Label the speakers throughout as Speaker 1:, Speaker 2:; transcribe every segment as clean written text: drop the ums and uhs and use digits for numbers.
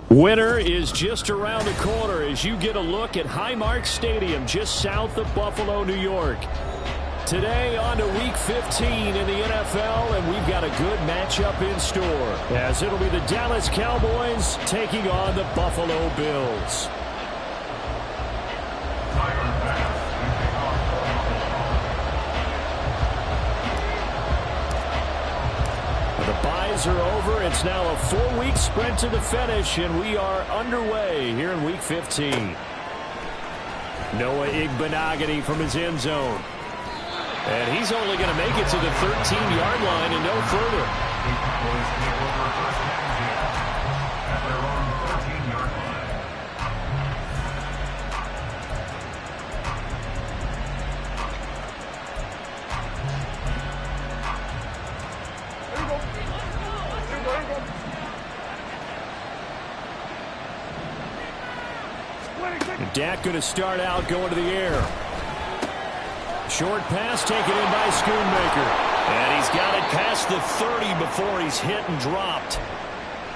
Speaker 1: Winter is just around the corner as you get a look at Highmark Stadium just south of Buffalo, New York. Today on to Week 15 in the NFL, and we've got a good matchup in store as it'll be the Dallas Cowboys taking on the Buffalo Bills. The byes are over. It's now a 4-week sprint to the finish, and we are underway here in Week 15. Noah Igbenogany from his end zone. And he's only going to make it to the 13-yard line and no further. Dak going to start out going to the air. Short pass taken in by Schoonmaker. And he's got it past the 30 before he's hit and dropped.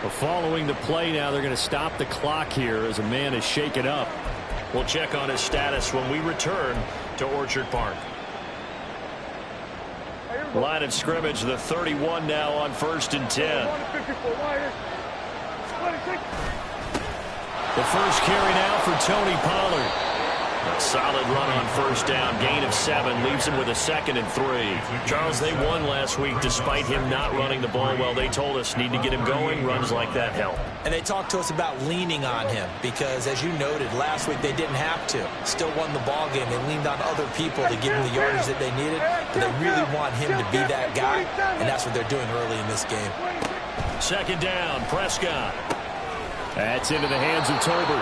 Speaker 1: Well, following the play now, they're going to stop the clock here as a man is shaken up. We'll check on his status when we return to Orchard Park. Line of scrimmage, the 31 now on 1st and 10. The first carry now for Tony Pollard. A solid run on 1st down. Gain of 7 leaves him with a 2nd and 3. Charles, they won last week despite him not running the ball well. They told us need to get him going. Runs like that help.
Speaker 2: And they talked to us about leaning on him because, as you noted, last week they didn't have to. Still won the ball game. They leaned on other people to give him the yardage that they needed. But they really want him to be that guy, and that's what they're doing early in this game.
Speaker 1: 2nd down, Prescott. That's into the hands of Tolbert.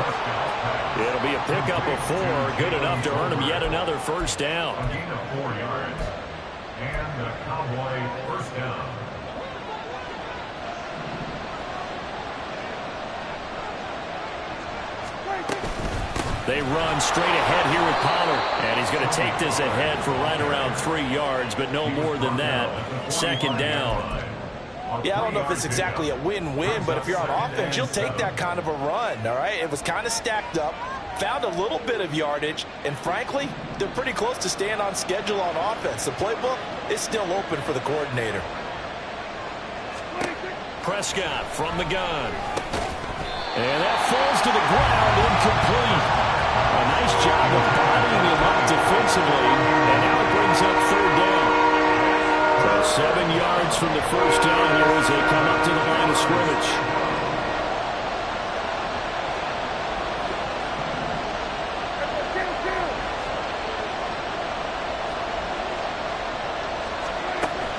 Speaker 1: It'll be a pickup of 4, good enough to earn him yet another 1st down.
Speaker 3: A gain of 4 yards, and the Cowboy 1st down.
Speaker 1: They run straight ahead here with Pollard, and he's going to take this ahead for right around 3 yards, but no more than that. 2nd down.
Speaker 2: Yeah, I don't know if it's exactly a win-win, but if you're on offense, you'll take that kind of a run, all right? It was kind of stacked up, found a little bit of yardage, and frankly, they're pretty close to staying on schedule on offense. The playbook is still open for the coordinator.
Speaker 1: Prescott from the gun. And that falls to the ground, incomplete. A nice job of bodying him up defensively, and now it brings up 3rd down. 7 yards from the 1st down here as they come up to the line of scrimmage.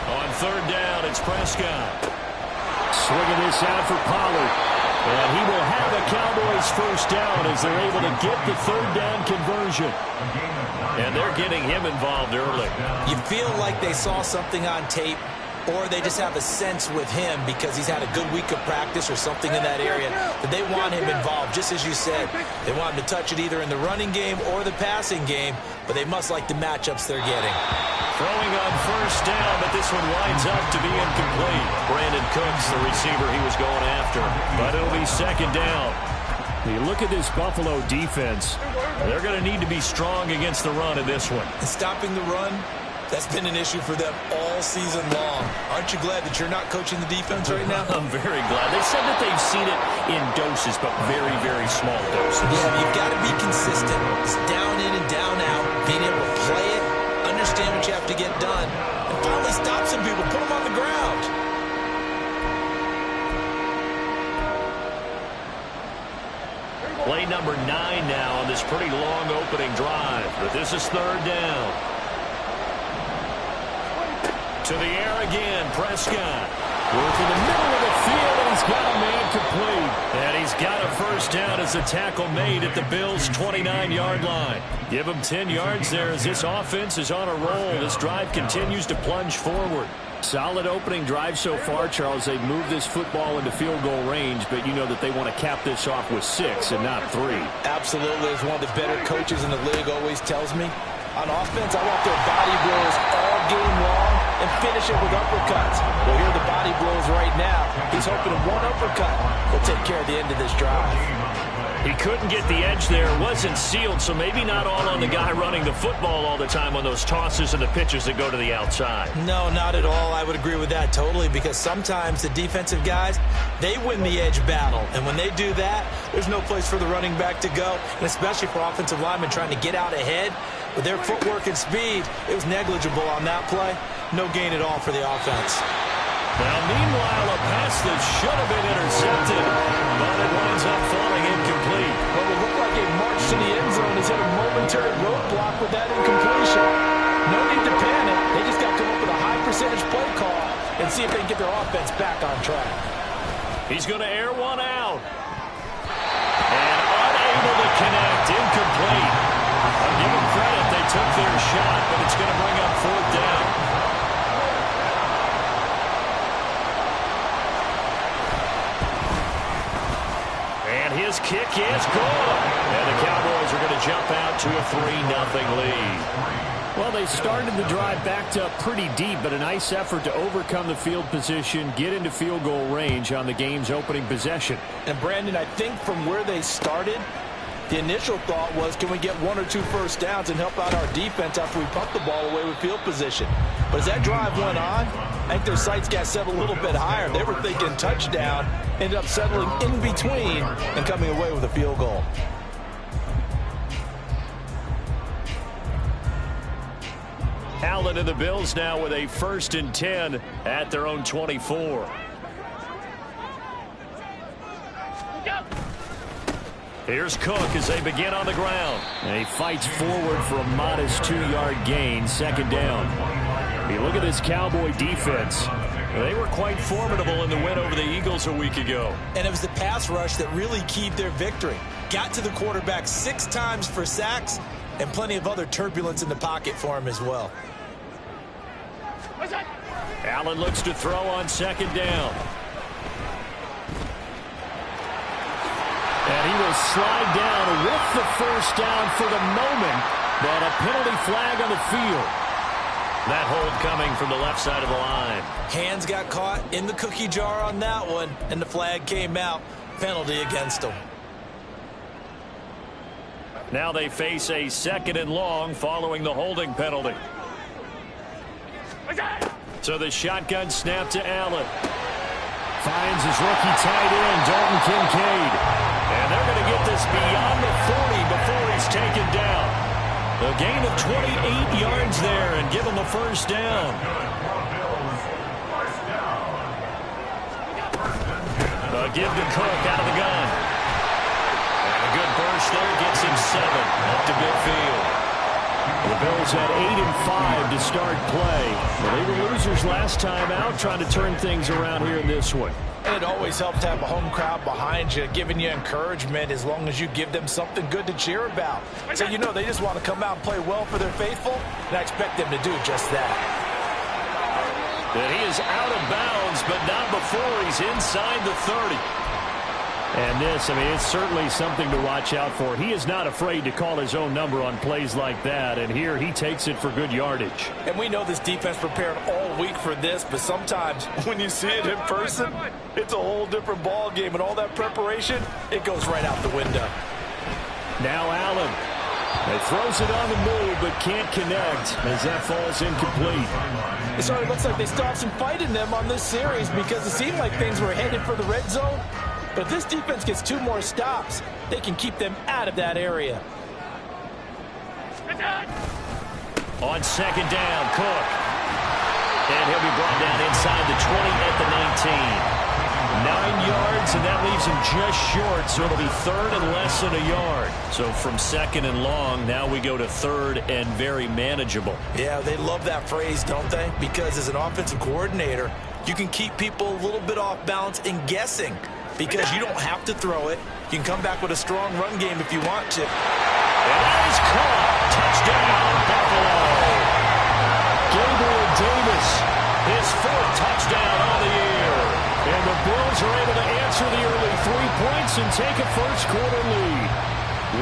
Speaker 1: On 3rd down, it's Prescott. Swinging this out for Pollard. And he will have a Cowboys 1st down as they're able to get the 3rd down conversion. And they're getting him involved early.
Speaker 2: You feel like they saw something on tape, or they just have a sense with him because he's had a good week of practice or something in that area that they want him involved. Just as you said, they want him to touch it either in the running game or the passing game, but they must like the matchups they're getting.
Speaker 1: Throwing on 1st down, but this one winds up to be incomplete. Brandon Cooks, the receiver he was going after. But it'll be 2nd down. You look at this Buffalo defense. They're going to need to be strong against the run in this one.
Speaker 2: And stopping the run, that's been an issue for them all season long. Aren't you glad that you're not coaching the defense right now?
Speaker 1: I'm very glad. They said that they've seen it in doses, but very, very small doses.
Speaker 2: Yeah, you've got to be consistent. It's down in and down out. Being able to play it, understand what you have to get done, and finally stop some people, put them on the ground.
Speaker 1: Play number 9 now on this pretty long opening drive, but this is 3rd down. To the air again, Prescott. Worth in the middle of the field, and he's got a man complete. And he's got a 1st down as the tackle made at the Bills' 29-yard line. Give him 10 yards there as this offense is on a roll. This drive continues to plunge forward. Solid opening drive so far, Charles. They've moved this football into field goal range, but you know that they want to cap this off with 6 and not 3.
Speaker 2: Absolutely. As one of the better coaches in the league always tells me, on offense, I want their body blows all game long and finish it with uppercuts. Well, here are the body blows right now. He's hoping one uppercut will take care of the end of this drive.
Speaker 1: He couldn't get the edge there. It wasn't sealed, so maybe not all on the guy running the football all the time on those tosses and the pitches that go to the outside.
Speaker 2: No, not at all. I would agree with that totally, because sometimes the defensive guys, they win the edge battle. And when they do that, there's no place for the running back to go, and especially for offensive linemen trying to get out ahead. With their footwork and speed, it was negligible on that play. No gain at all for the offense.
Speaker 1: Now, meanwhile, a pass that should have been intercepted, but it winds up falling incomplete.
Speaker 2: Well, it looked like a march to the end zone has hit a momentary roadblock with that incompletion. No need to panic. They just got to come up with a high percentage play call and see if they can get their offense back on track.
Speaker 1: He's going to air one out. And unable to connect, incomplete. I'll give them credit. They took their shot, but it's going to bring up fourth down. His kick is good. And the Cowboys are going to jump out to a 3-0 lead.
Speaker 4: Well, they started the drive backed up pretty deep, but a nice effort to overcome the field position, get into field goal range on the game's opening possession.
Speaker 2: And, Brandon, I think from where they started, the initial thought was, can we get 1 or 2 first downs and help out our defense after we pump the ball away with field position? But as that drive went on, I think their sights got set a little bit higher. They were thinking touchdown, ended up settling in between and coming away with a field goal.
Speaker 1: Allen and the Bills now with a 1st and 10 at their own 24. Here's Cook as they begin on the ground. And he fights forward for a modest 2-yard gain, 2nd down. You look at this Cowboy defense. They were quite formidable in the win over the Eagles a week ago.
Speaker 2: And it was the pass rush that really keyed their victory. Got to the quarterback 6 times for sacks and plenty of other turbulence in the pocket for him as well.
Speaker 1: Allen looks to throw on 2nd down. And he will slide down with the 1st down for the moment, but a penalty flag on the field. That hold coming from the left side of the line.
Speaker 2: Hands got caught in the cookie jar on that one, and the flag came out. Penalty against them.
Speaker 1: Now they face a 2nd and long following the holding penalty. So the shotgun snap to Allen. Finds his rookie tight end, Dalton Kincaid. And they're going to get this beyond the 40 before he's taken down. A gain of 28 yards there and give him a 1st down. A give to Cook out of the gun. And a good burst there gets him 7 up to midfield. The Bills had 8-5 to start play. Well, they were losers last time out, trying to turn things around here in this one.
Speaker 2: And it always helps to have a home crowd behind you, giving you encouragement as long as you give them something good to cheer about. So, you know, they just want to come out and play well for their faithful, and I expect them to do just that.
Speaker 1: And he is out of bounds, but not before he's inside the 30.
Speaker 4: And this, I mean, it's certainly something to watch out for. He is not afraid to call his own number on plays like that, and here he takes it for good yardage.
Speaker 2: And we know this defense prepared all week for this, but sometimes when you see it in person, it's a whole different ball game, and all that preparation, it goes right out the window.
Speaker 4: Now Allen. He throws it on the move, but can't connect as that falls incomplete.
Speaker 2: It certainly looks like they still have some fight in them on this series because it seemed like things were headed for the red zone. But if this defense gets 2 more stops, they can keep them out of that area.
Speaker 1: On 2nd down, Cook. And he'll be brought down inside the 20 at the 19. 9 yards, and that leaves him just short, so it'll be 3rd and less than a yard. So from 2nd and long, now we go to 3rd and very manageable.
Speaker 2: Yeah, they love that phrase, don't they? Because as an offensive coordinator, you can keep people a little bit off balance and guessing because you don't have to throw it. You can come back with a strong run game if you want to.
Speaker 1: And that is caught. Touchdown, Buffalo. Gabriel Davis, his 4th touchdown on the year. And the Bills are able to answer the early 3 points and take a 1st quarter lead.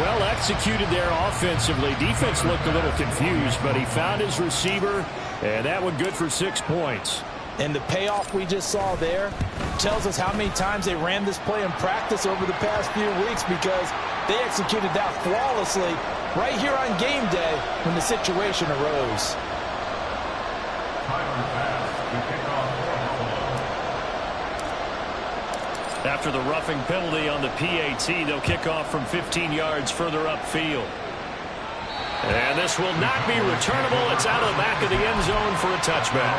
Speaker 4: Well executed there offensively. Defense looked a little confused, but he found his receiver, and that one good for 6 points.
Speaker 2: And the payoff we just saw there tells us how many times they ran this play in practice over the past few weeks, because they executed that flawlessly right here on game day when the situation arose.
Speaker 4: After the roughing penalty on the PAT, they'll kick off from 15 yards further upfield. And this will not be returnable. It's out of the back of the end zone for a touchback.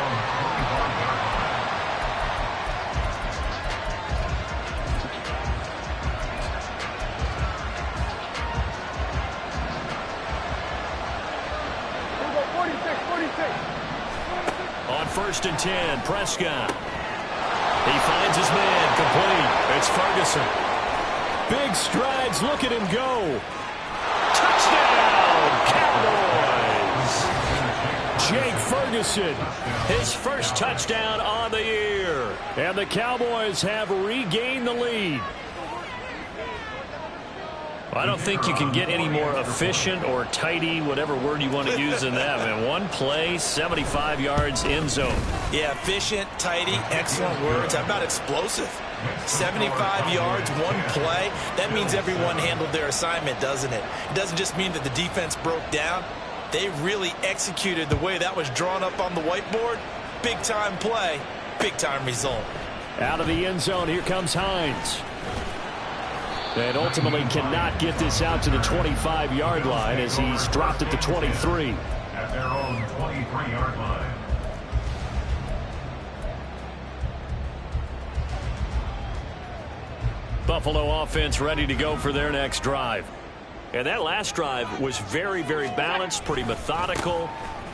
Speaker 4: On 1st and 10, Prescott. He finds his man, complete. It's Ferguson. Big strides, look at him go. Touchdown, Cowboys! Jake Ferguson, his first touchdown on the year. And the Cowboys have regained the lead. I don't think you can get any more efficient or tidy, whatever word you want to use in that. Man, one play, 75 yards, end zone.
Speaker 2: Yeah, efficient, tidy, excellent words. How about explosive? 75 yards, one play. That means everyone handled their assignment, doesn't it? It doesn't just mean that the defense broke down. They really executed the way that was drawn up on the whiteboard. Big-time play, big-time result.
Speaker 4: Out of the end zone, here comes Hines. And ultimately cannot get this out to the 25-yard line as he's dropped at the 23.
Speaker 3: At their own 23-yard line.
Speaker 4: Buffalo offense ready to go for their next drive. And that last drive was very, very balanced, pretty methodical.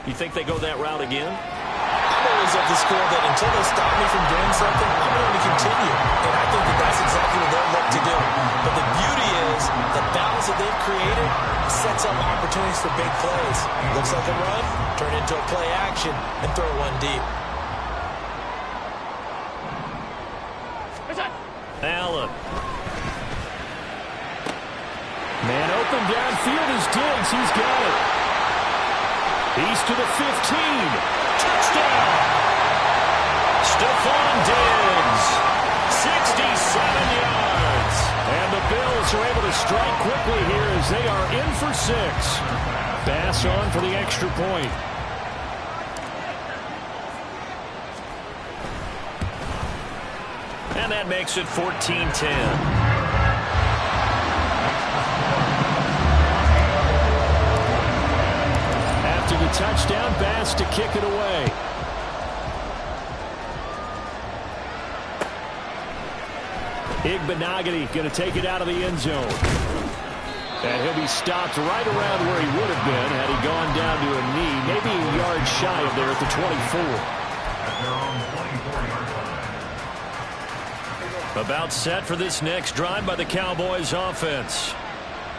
Speaker 4: You think they go that route again?
Speaker 2: I'm always of the school that until they stop me from doing something, I'm going to continue. And I think that that's exactly what they'll look to do. But the beauty is the balance that they've created sets up opportunities for big plays. Looks like a run, turn into a play action, and throw one deep.
Speaker 4: Allen. Man open downfield is Diggs. He's got it. He's to the 15. Touchdown! Stephon Diggs. 67 yards. And the Bills are able to strike quickly here as they are in for 6. Bass on for the extra point. And that makes it 14-10. The touchdown, Bass to kick it away. Igbenogany going to take it out of the end zone. And he'll be stopped right around where he would have been had he gone down to a knee, maybe a yard shy of there at the 24.
Speaker 3: At their own 24-yard line.
Speaker 4: About set for this next drive by the Cowboys offense.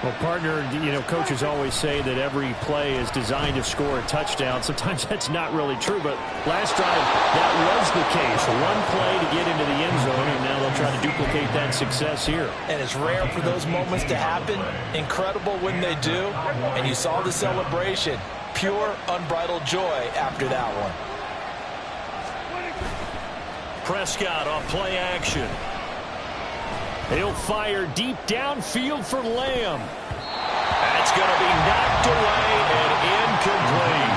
Speaker 4: Well, partner, you know, coaches always say that every play is designed to score a touchdown. Sometimes that's not really true, but last drive, that was the case. One play to get into the end zone, and now they'll try to duplicate that success here.
Speaker 2: And it's rare for those moments to happen. Incredible when they do. And you saw the celebration. Pure, unbridled joy after that one.
Speaker 4: Prescott off play action. He'll fire deep downfield for Lamb. That's going to be knocked away and incomplete.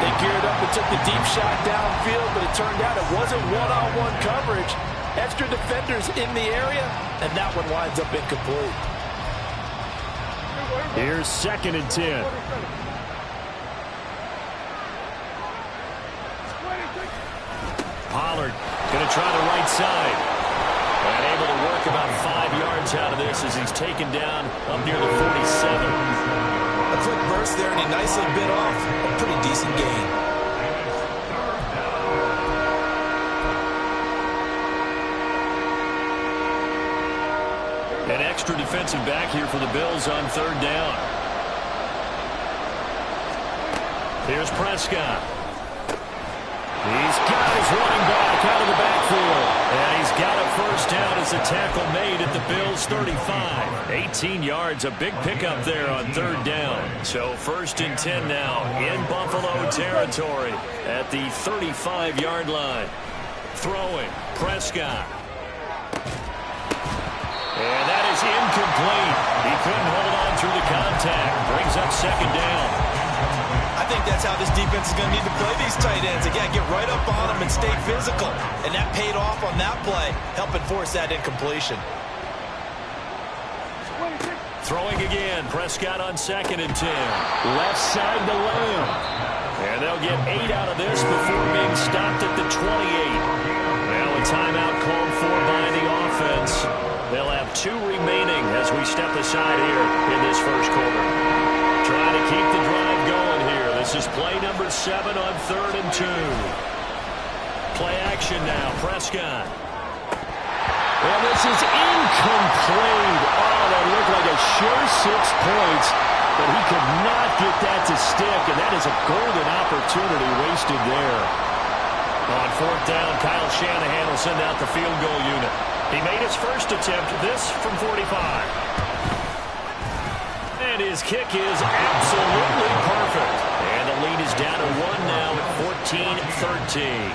Speaker 2: They geared up and took the deep shot downfield, but it turned out it wasn't one-on-one coverage. Extra defenders in the area, and that one winds up incomplete.
Speaker 4: Here's 2nd and 10. Pollard going to try the right side. And able to work about 5 yards out of this as he's taken down up near the 47.
Speaker 2: A quick burst there, and he nicely bit off a pretty decent gain.
Speaker 4: An extra defensive back here for the Bills on 3rd down. Here's Prescott. He's got his running back out of the backfield. And he's got a first down as the
Speaker 1: tackle made at the Bills' 35. 18 yards, a big pickup there on third down. So 1st and 10 now in Buffalo territory at the 35-yard line. Throwing, Prescott. And that is incomplete. He couldn't hold on through the contact. Brings up 2nd down.
Speaker 2: I think that's how this defense is going to need to play these tight ends. Again, get right up on them and stay physical. And that paid off on that play, helping force that incompletion.
Speaker 1: Throwing again. Prescott on 2nd and 10.
Speaker 4: Left side to Lamb.
Speaker 1: And they'll get 8 out of this before being stopped at the 28. Now a timeout called for by the offense. They'll have 2 remaining as we step aside here in this first quarter. Trying to keep the drive going here. This is play number 7 on 3rd and 2. Play action now. Prescott.
Speaker 4: Well, this is incomplete. Oh, that looked like a sure 6 points, but he could not get that to stick, and that is a golden opportunity wasted there.
Speaker 1: On 4th down, Kyle Shanahan will send out the field goal unit. He made his first attempt, this from 45. And his kick is absolutely perfect. And the lead is down to 1 now at 14-13.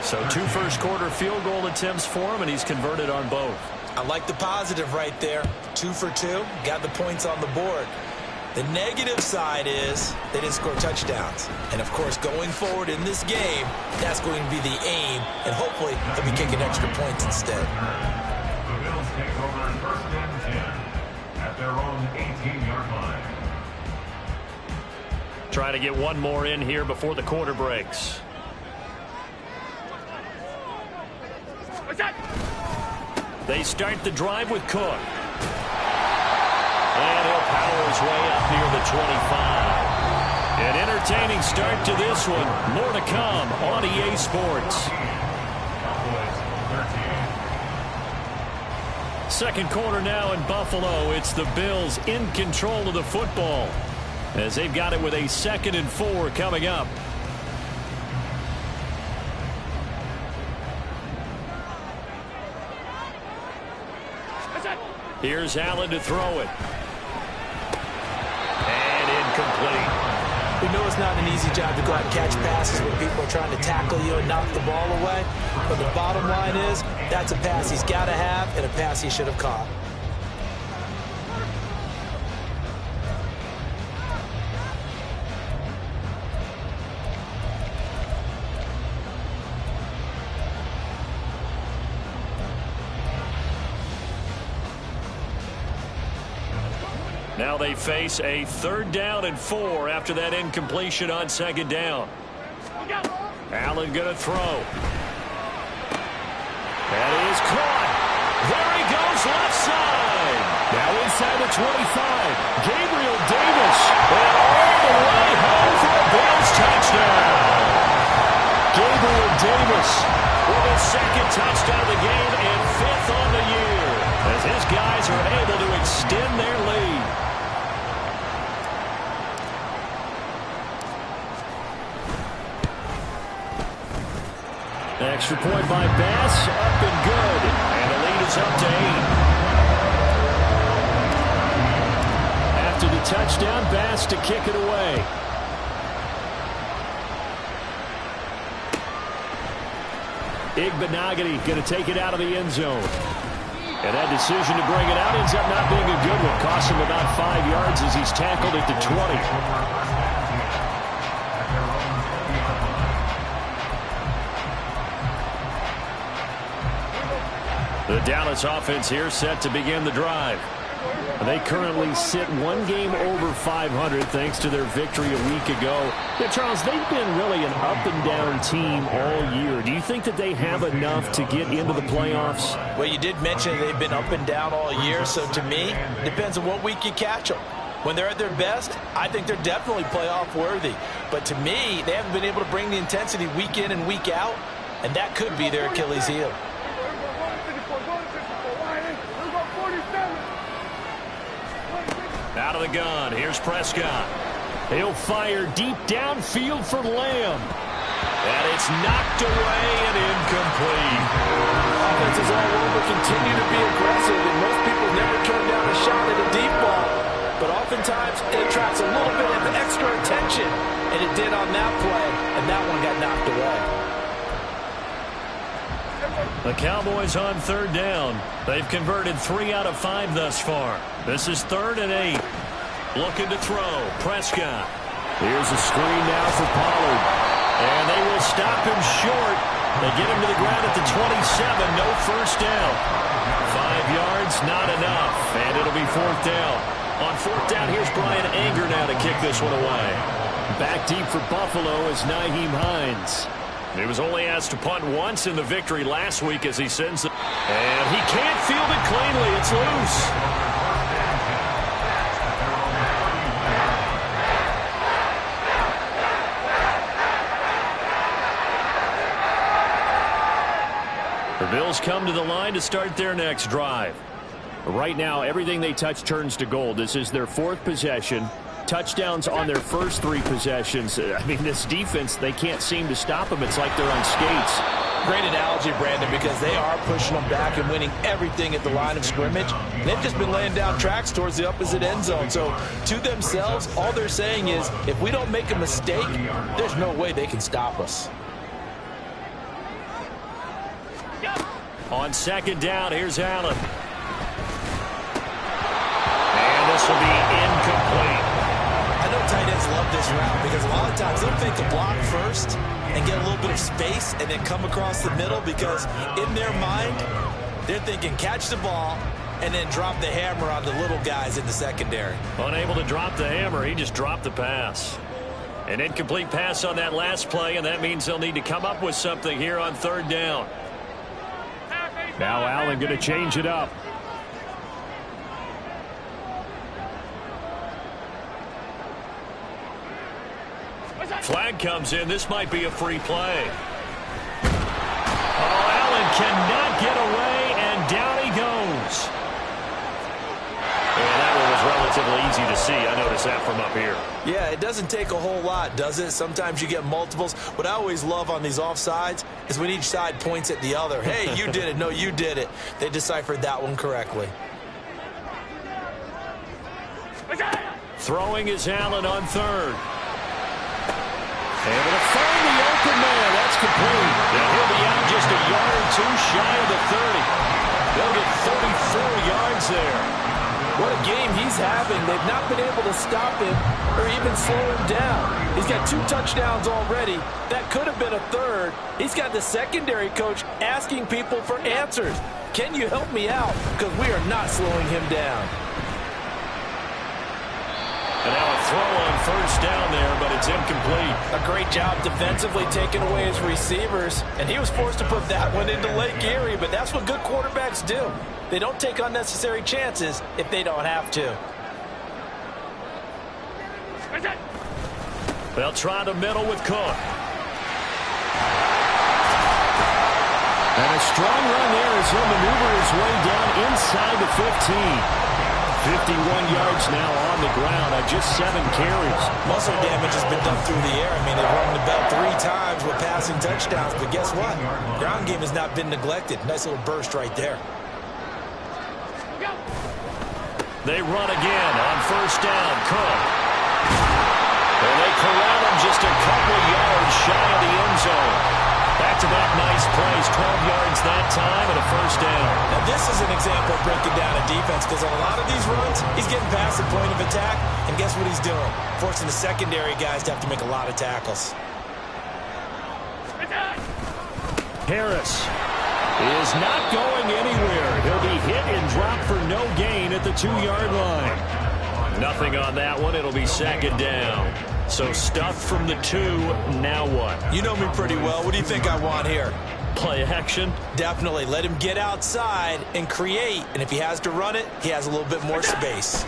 Speaker 1: So 2 first-quarter field goal attempts for him, and he's converted on both.
Speaker 2: I like the positive right there. 2 for 2. Got the points on the board. The negative side is they didn't score touchdowns. And, of course, going forward in this game, that's going to be the aim. And hopefully they'll be kicking extra points instead.
Speaker 3: The Bills take over 1st and 10 at their own 18-yard line.
Speaker 1: Trying to get one more in here before the quarter breaks. They start the drive with Cook. And he'll power his way up near the 25. An entertaining start to this one. More to come on EA Sports. Second quarter now in Buffalo. It's the Bills in control of the football as they've got it with a 2nd and 4 coming up. Here's Allen to throw it. And incomplete.
Speaker 2: We know it's not an easy job to go out and catch passes when people are trying to tackle you and knock the ball away. But the bottom line is, that's a pass he's got to have and a pass he should have caught.
Speaker 1: Now they face a 3rd down and 4 after that incompletion on 2nd down. Allen going to throw. That is caught. There he goes left side. Now inside the 25. Gabriel Davis. And all the way home for a Bills touchdown. Gabriel Davis with his 2nd touchdown of the game and 5th on the year, as his guys are able to extend their lead. Extra point by Bass, up and good. And the lead is up to 8. After the touchdown, Bass to kick it away. Igbenogany going to take it out of the end zone. And that decision to bring it out ends up not being a good one. Costs him about 5 yards as he's tackled at the 20. The Dallas offense here set to begin the drive. They currently sit 1 game over 500 thanks to their victory a week ago. Yeah, Charles, they've been really an up-and-down team all year. Do you think that they have enough to get into the playoffs?
Speaker 2: Well, you did mention they've been up and down all year, so to me, it depends on what week you catch them. When they're at their best, I think they're definitely playoff worthy. But to me, they haven't been able to bring the intensity week in and week out, and that could be their Achilles heel.
Speaker 1: Out of the gun, here's Prescott. He'll fire deep downfield for Lamb. And it's knocked away and incomplete.
Speaker 2: Offense is all over for
Speaker 5: continue to be aggressive, and most people never turn down a shot at a deep ball. But oftentimes, it attracts a little bit of extra attention, and it did on that play, and that one got knocked away.
Speaker 1: The Cowboys on third down. They've converted 3 out of 5 thus far. This is 3rd and 8. Looking to throw. Prescott. Here's a screen now for Pollard. And they will stop him short. They get him to the ground at the 27. No first down. 5 yards, not enough. And it'll be 4th down. On 4th down, here's Brian Anger now to kick this one away. Back deep for Buffalo is Nyheim Hines. He was only asked to punt once in the victory last week as he sends it. And he can't field it cleanly. It's loose. The Bills come to the line to start their next drive. Right now, everything they touch turns to gold. This is their 4th possession. Touchdowns on their first 3 possessions. I mean, this defense, they can't seem to stop them. It's like they're on skates.
Speaker 5: Great analogy, Brandon, because they are pushing them back and winning everything at the line of scrimmage. They've just been laying down tracks towards the opposite end zone. So, to themselves, all they're saying is, if we don't make a mistake, there's no way they can stop us.
Speaker 1: On 2nd down, here's Allen. And this will be incomplete.
Speaker 2: I know tight ends love this route because a lot of times they'll fake a block first and get a little bit of space and then come across the middle because in their mind, they're thinking catch the ball and then drop the hammer on the little guys in the secondary.
Speaker 1: Unable to drop the hammer, he just dropped the pass. An incomplete pass on that last play, and that means they'll need to come up with something here on 3rd down.
Speaker 4: Now Allen going to change it up.
Speaker 1: Flag comes in. This might be a free play. Oh, Allen cannot get away, and down he goes. And that one was relatively easy to see. I noticed that from up here.
Speaker 2: Yeah, it doesn't take a whole lot, does it? Sometimes you get multiples. What I always love on these offsides is when each side points at the other. Hey, you did it. No, you did it. They deciphered that one correctly.
Speaker 1: Throwing is Allen on 3rd. Able to find the open man. That's complete. And he'll be out just a yard or 2 shy of the 30. They'll get 34 yards there.
Speaker 5: What a game he's having. They've not been able to stop him or even slow him down. He's got 2 touchdowns already. That could have been a 3rd. He's got the secondary coach asking people for answers. Can you help me out? Because we are not slowing him down.
Speaker 1: And now a throw on 1st down there, but it's incomplete.
Speaker 5: A great job defensively taking away his receivers. And he was forced to put that one into Lake Erie, but that's what good quarterbacks do. They don't take unnecessary chances if they don't have to.
Speaker 1: They'll try the middle with Cook.
Speaker 4: And a strong run there as he'll maneuver his way down inside the 15. 51 yards now on the ground on just 7 carries.
Speaker 2: Muscle damage has been done through the air. I mean, they've rung the bell 3 times with passing touchdowns, but guess what? Ground game has not been neglected. Nice little burst right there.
Speaker 1: They run again on 1st down. Cook. And they corral him just a couple yards shy of the end zone. Back-to-back nice plays, 12 yards that time and a 1st down.
Speaker 2: Now this is an example of breaking down a defense because on a lot of these runs, he's getting past the point of attack, and guess what he's doing? Forcing the secondary guys to have to make a lot of tackles.
Speaker 1: Harris is not going anywhere. He'll be hit and dropped for no gain at the 2-yard line. Nothing on that one. It'll be 2nd down. So stuffed from the 2. Now what?
Speaker 2: You know me pretty well. What do you think I want here?
Speaker 1: Play action?
Speaker 2: Definitely. Let him get outside and create. And if he has to run it, he has a little bit more space.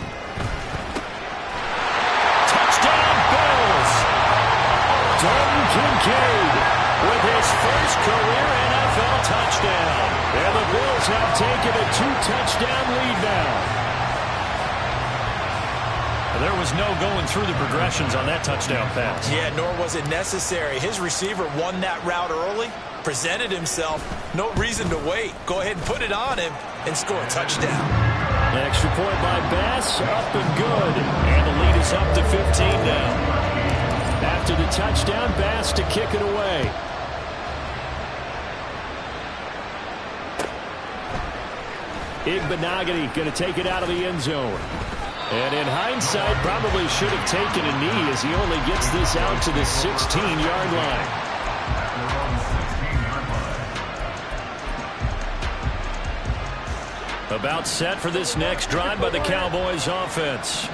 Speaker 1: Touchdown, Bills! Dalton Kincaid with his first career NFL touchdown. And the Bills have taken a 2-touchdown lead now. There was no going through the progressions on that touchdown pass.
Speaker 2: Yeah, nor was it necessary. His receiver won that route early, presented himself. No reason to wait. Go ahead and put it on him and score a touchdown.
Speaker 4: An extra point by Bass, up and good. And the lead is up to 15 now. After the touchdown, Bass to kick it away. Igbenogany going to take it out of the end zone. And in hindsight, probably should have taken a knee as he only gets this out to the 16-yard line. About set for this next drive by the Cowboys offense.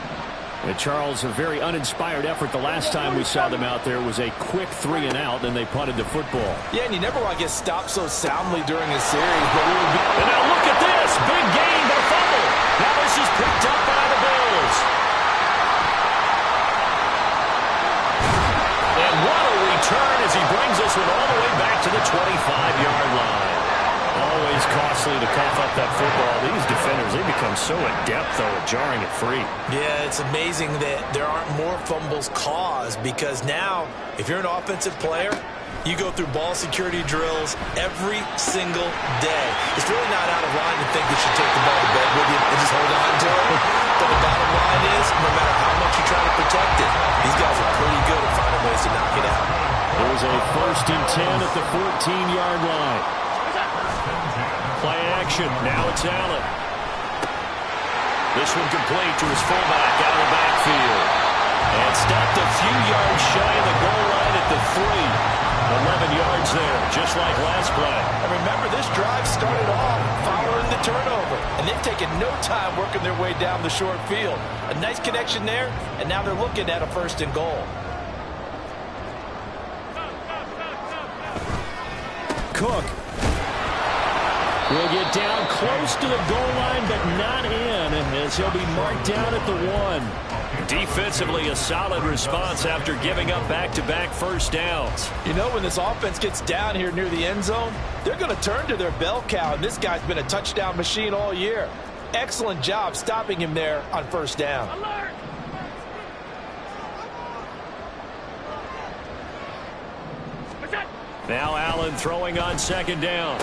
Speaker 4: And Charles, a very uninspired effort the last time we saw them out there was a quick 3-and-out, and they punted the football.
Speaker 5: Yeah, and you never want to get stopped so soundly during a series. But
Speaker 1: and now look at this. Big gain, but a fumble. Now this is picked up by the Bills. And what a return as he brings this one all the way back to the 25-yard line. Always costly to cough up that football. These defenders, they become so adept, though, at jarring it free.
Speaker 2: Yeah, it's amazing that there aren't more fumbles caused because now, if you're an offensive player, you go through ball security drills every single day. It's really not out of line to think you should take the ball to bed with you and just hold on to it. But the bottom line is, no matter how much you try to protect it, these guys are pretty good at finding ways to knock it out.
Speaker 4: It was a 1st and 10 at the 14-yard line. Play action. Now it's Allen. This one complete to his fullback out of the backfield. And stopped a few yards shy of the goal line at the 3. 11 yards there, just like last play.
Speaker 5: And remember, this drive started off following the turnover. And they've taken no time working their way down the short field. A nice connection there, and now they're looking at a 1st and goal.
Speaker 4: Cook will get down close to the goal line, but not in, as he'll be marked down at the 1.
Speaker 1: Defensively, a solid response after giving up back-to-back first downs.
Speaker 5: You know, when this offense gets down here near the end zone, they're going to turn to their bell cow, and this guy's been a touchdown machine all year. Excellent job stopping him there on 1st down.
Speaker 6: Alert!
Speaker 1: Now Allen throwing on 2nd down.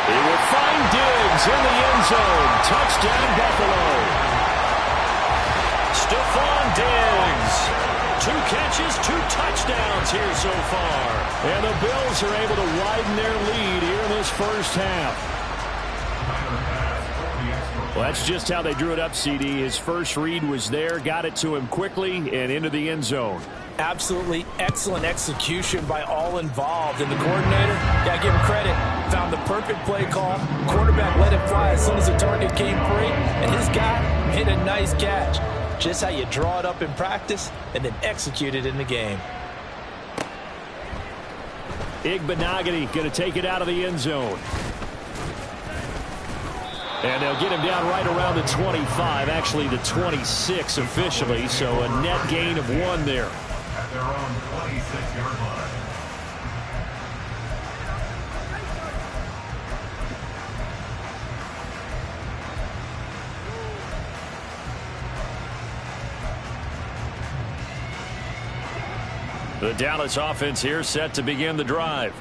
Speaker 1: He will find Diggs in the end zone. Touchdown, Buffalo. Stephon Diggs. 2 catches, 2 touchdowns here so far.
Speaker 4: And the Bills are able to widen their lead here in this first half. Well, that's just how they drew it up, CD. His first read was there, got it to him quickly, and into the end zone.
Speaker 5: Absolutely excellent execution by all involved. And the coordinator, got to give him credit, found the perfect play call. Quarterback let it fly as soon as the target came free, and his guy made a nice catch. Just how you draw it up in practice and then execute it in the game.
Speaker 4: Igbenogany going to take it out of the end zone. And they'll get him down right around the 25, actually the 26 officially, so a net gain of 1 there.
Speaker 3: At their own 26-yard line.
Speaker 1: The Dallas offense here set to begin the drive.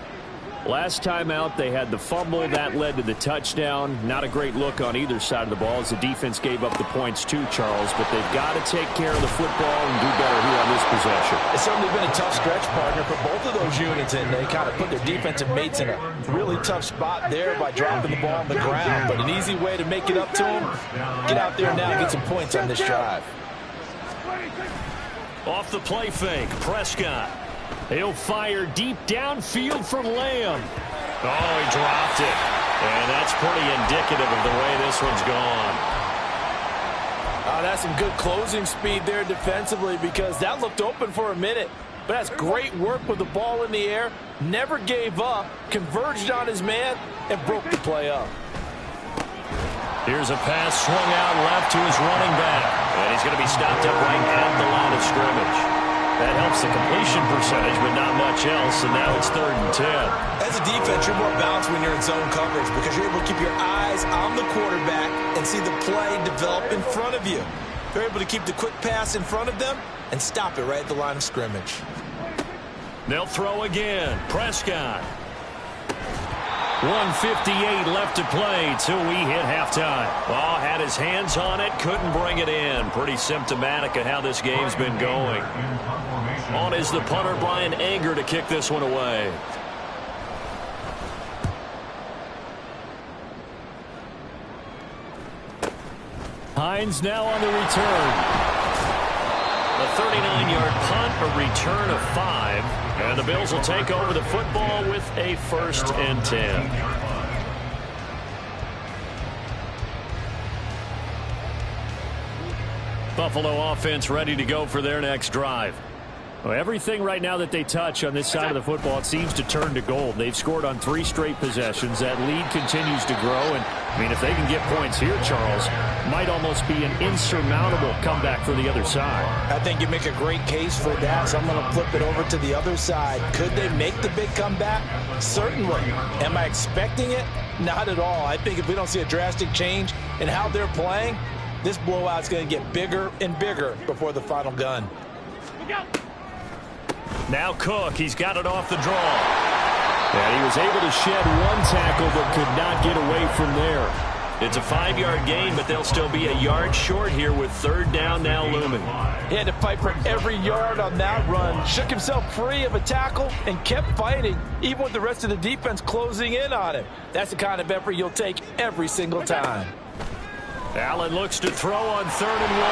Speaker 4: Last time out, they had the fumble. That led to the touchdown. Not a great look on either side of the ball as the defense gave up the points too, Charles. But they've got to take care of the football and do better here on this possession.
Speaker 5: It's certainly been a tough stretch, partner, for both of those units, and they kind of put their defensive mates in a really tough spot there by dropping the ball on the ground. But an easy way to make it up to them, get out there now and get some points on this drive.
Speaker 1: Off the play fake, Prescott.
Speaker 4: He'll fire deep downfield for Lamb.
Speaker 1: Oh, he dropped it. And that's pretty indicative of the way this one's gone.
Speaker 5: That's some good closing speed there defensively because that looked open for a minute. But that's great work with the ball in the air. Never gave up, converged on his man, and broke the play up.
Speaker 1: Here's a pass swung out left to his running back. And he's going to be stopped up right at the line of scrimmage. That helps the completion percentage, but not much else, and now it's 3rd and 10.
Speaker 2: As a defense, you're more balanced when you're in zone coverage because you're able to keep your eyes on the quarterback and see the play develop in front of you. You're able to keep the quick pass in front of them and stop it right at the line of scrimmage.
Speaker 1: They'll throw again. Prescott. 1:58 left to play till we hit halftime. Oh, had his hands on it, couldn't bring it in. Pretty symptomatic of how this game's been going. On is the punter, Brian Anger, to kick this one away.
Speaker 4: Hines now on the return.
Speaker 1: A 39-yard punt, a return of 5. And the Bills will take over the football with a 1st and 10. Buffalo offense ready to go for their next drive.
Speaker 4: Well, everything right now that they touch on this side of the football, it seems to turn to gold. They've scored on 3 straight possessions. That lead continues to grow. And, I mean, if they can get points here, Charles, might almost be an insurmountable comeback for the other side.
Speaker 2: I think you make a great case for that, so I'm going to flip it over to the other side. Could they make the big comeback? Certainly. Am I expecting it? Not at all. I think if we don't see a drastic change in how they're playing, this blowout's going to get bigger and bigger before the final gun.
Speaker 1: Now Cook, he's got it off the draw.
Speaker 4: And he was able to shed 1 tackle but could not get away from there.
Speaker 1: It's a 5-yard gain, but they'll still be a yard short here with 3rd down now looming.
Speaker 5: He had to fight for every yard on that run. Shook himself free of a tackle and kept fighting, even with the rest of the defense closing in on him. That's the kind of effort you'll take every single time.
Speaker 1: Allen looks to throw on 3rd and 1.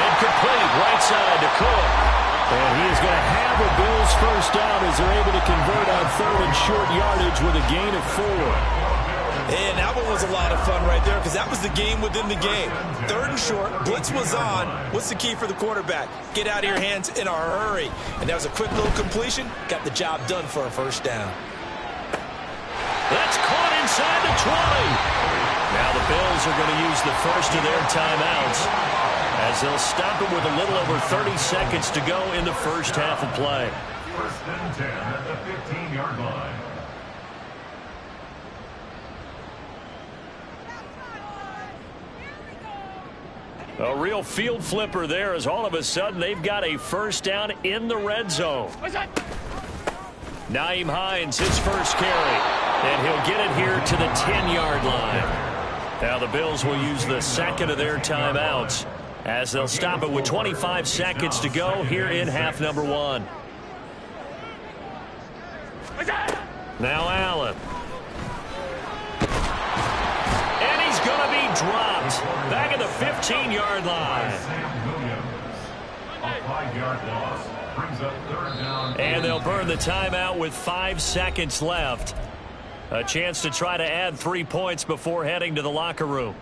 Speaker 1: Incomplete, right side to Cook.
Speaker 4: And he is going to have a Bills 1st down as they're able to convert on 3rd and short yardage with a gain of 4.
Speaker 2: And that one was a lot of fun right there because that was the game within the game. 3rd and short, blitz was on. What's the key for the quarterback? Get out of your hands in a hurry. And that was a quick little completion. Got the job done for a 1st down.
Speaker 1: That's caught inside the 20. Now the Bills are going to use the first of their timeouts as they'll stop it with a little over 30 seconds to go in the first half of play.
Speaker 3: 1st and 10 at the 15-yard line.
Speaker 1: A real field flipper there as all of a sudden they've got a 1st down in the red zone. Nyheim Hines, his first carry, and he'll get it here to the 10-yard line. Now the Bills will use the second of their timeouts as they'll stop it with 25 seconds to go here in half number 1. Now Allen. And he's going to be dropped back at the 15-yard line.
Speaker 3: A 5-yard loss brings up 3rd down.
Speaker 1: And they'll burn the timeout with 5 seconds left. A chance to try to add 3 points before heading to the locker room.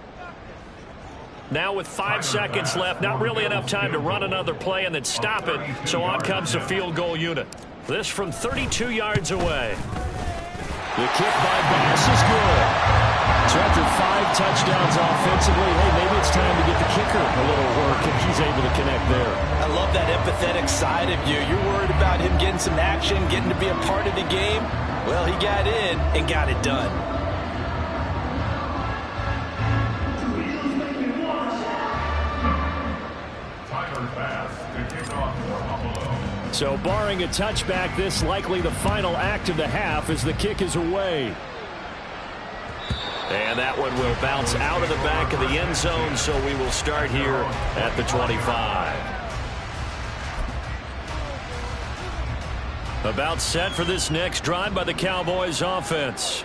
Speaker 1: Now with 5 seconds left, not really enough time to run another play and then stop it, so on comes the field goal unit. This from 32 yards away.
Speaker 4: The kick by Bass is good. So after 5 touchdowns offensively, hey, maybe it's time to get the kicker a little work, and he's able to connect there.
Speaker 2: I love that empathetic side of you. You're worried about him getting some action, getting to be a part of the game. Well, he got in and got it done.
Speaker 4: So barring a touchback, this likely the final act of the half as the kick is away.
Speaker 1: And that one will bounce out of the back of the end zone, so we will start here at the 25. About set for this next drive by the Cowboys offense.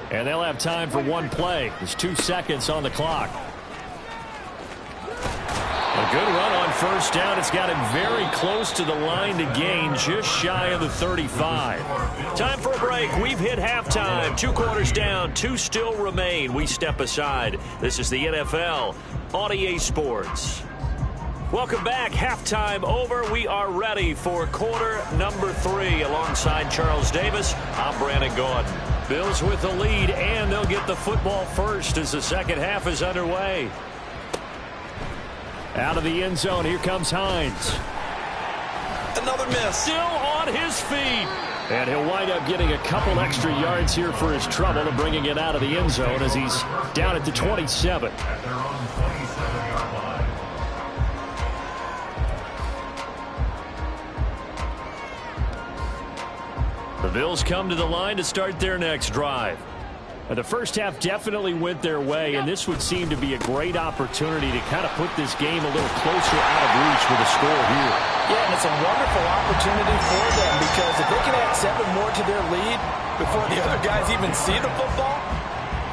Speaker 4: And they'll have time for 1 play. There's 2 seconds on the clock.
Speaker 1: A good run on 1st down. It's got him very close to the line to gain, just shy of the 35. Time for a break. We've hit halftime. 2 quarters down, 2 still remain. We step aside. This is the NFL on EA Sports. Welcome back. Halftime over. We are ready for quarter number 3 alongside Charles Davis. I'm Brandon Gordon. Bills with the lead, and they'll get the football first as the second half is underway.
Speaker 4: Out of the end zone, here comes Hines.
Speaker 2: Another miss.
Speaker 1: Still on his feet.
Speaker 4: And he'll wind up getting a couple extra yards here for his trouble and bringing it out of the end zone as he's down at the 27.
Speaker 3: At their own 27-yard line.
Speaker 1: The Bills come to the line to start their next drive.
Speaker 4: The first half definitely went their way, and this would seem to be a great opportunity to kind of put this game a little closer out of reach with a score here.
Speaker 5: Yeah, and it's a wonderful opportunity for them because if they can add 7 more to their lead before the other guys even see the football,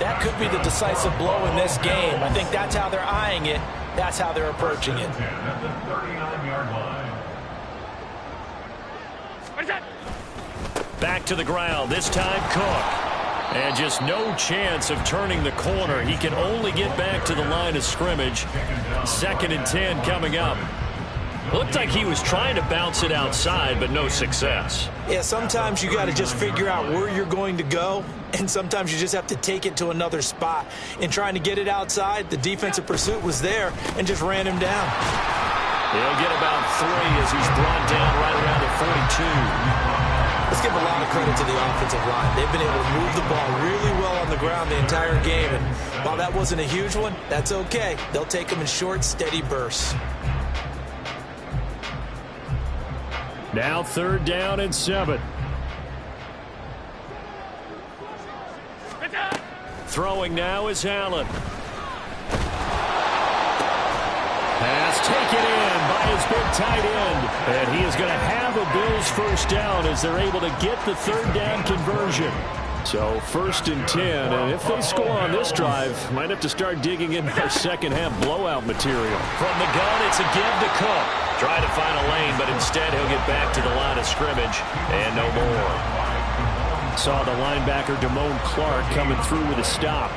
Speaker 5: that could be the decisive blow in this game. I think that's how they're eyeing it. That's how they're approaching it.
Speaker 3: At the 39-yard line.
Speaker 1: Back to the ground, this time Cook. And just no chance of turning the corner. He can only get back to the line of scrimmage. 2nd and 10 coming up. Looked like he was trying to bounce it outside, but no success.
Speaker 2: Yeah, sometimes you got to just figure out where you're going to go, and sometimes you just have to take it to another spot. In trying to get it outside, the defensive pursuit was there and just ran him down.
Speaker 1: He'll get about 3 as he's brought down right around the 42.
Speaker 2: Let's give a lot of credit to the offensive line. They've been able to move the ball really well on the ground the entire game, and while that wasn't a huge one, that's okay. They'll take them in short, steady bursts.
Speaker 4: Now 3rd down and 7. Throwing now is Allen. Pass taken in by his big tight end. And he is going to have a Bills first down as they're able to get the 3rd down conversion. So 1st and 10, and if they score on this drive, might have to start digging in our second half blowout material.
Speaker 1: From the gun, it's a give to Cook. Try to find a lane, but instead he'll get back to the line of scrimmage and no more.
Speaker 4: Saw the linebacker Damone Clark coming through with a stop.